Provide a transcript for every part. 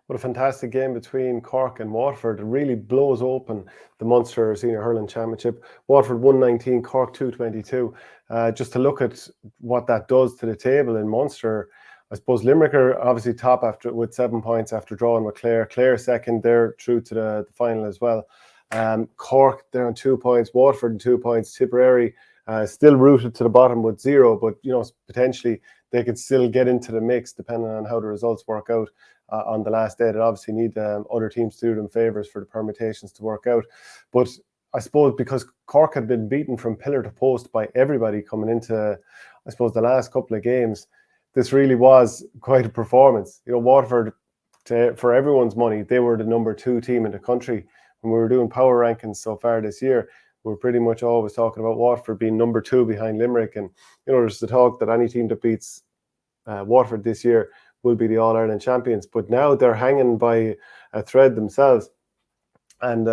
What a fantastic game between Cork and Waterford. It really blows open the Munster Senior Hurling Championship. Waterford 119, Cork 222. Just to look at what that does to the table in Munster, I suppose Limerick are obviously top after with 7 points after drawing with Clare. Clare second, they're through to the final as well. Cork, they're on 2 points. Waterford on 2 points. Tipperary still rooted to the bottom with 0, but potentially they could still get into the mix depending on how the results work out on the last day. They obviously need other teams to do them favours for the permutations to work out. But I suppose because Cork had been beaten from pillar to post by everybody coming into, I suppose, the last couple of games, this really was quite a performance. Waterford, for everyone's money, they were the number 2 team in the country. When we were doing power rankings so far this year, we're pretty much always talking about Waterford being number 2 behind Limerick. And, there's the talk that any team that beats Waterford this year will be the All-Ireland champions. But now they're hanging by a thread themselves. And,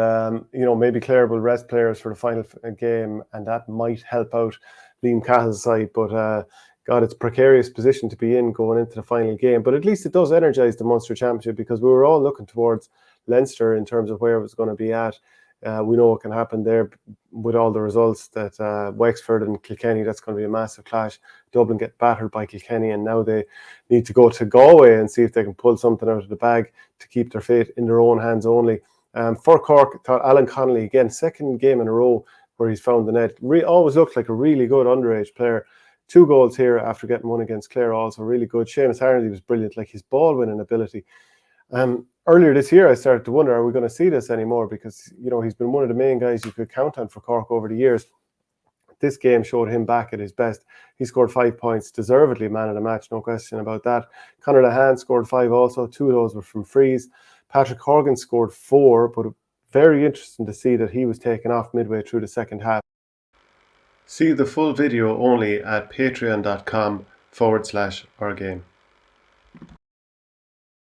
maybe Clare will rest players for the final game, and that might help out Liam Cahill's side. But, God, it's a precarious position to be in going into the final game. But at least it does energise the Munster Championship, because we were all looking towards Leinster in terms of where it was going to be at. We know what can happen there with all the results that Wexford and Kilkenny, that's going to be a massive clash. Dublin get battered by Kilkenny, and now they need to go to Galway and see if they can pull something out of the bag to keep their fate in their own hands only. For Cork, I thought Alan Connolly, again, second game in a row where he's found the net. Always looked like a really good underage player. 2 goals here after getting one against Clare, also really good. Seamus Harnedy was brilliant, like his ball winning ability. Earlier this year, I started to wonder, are we going to see this anymore? Because, he's been one of the main guys you could count on for Cork over the years. This game showed him back at his best. He scored 5 points, deservedly man of the match, no question about that. Conor Lehane scored 5 also. 2 of those were from frees. Patrick Horgan scored 4, but very interesting to see that he was taken off midway through the second half. See the full video only at patreon.com/OurGame.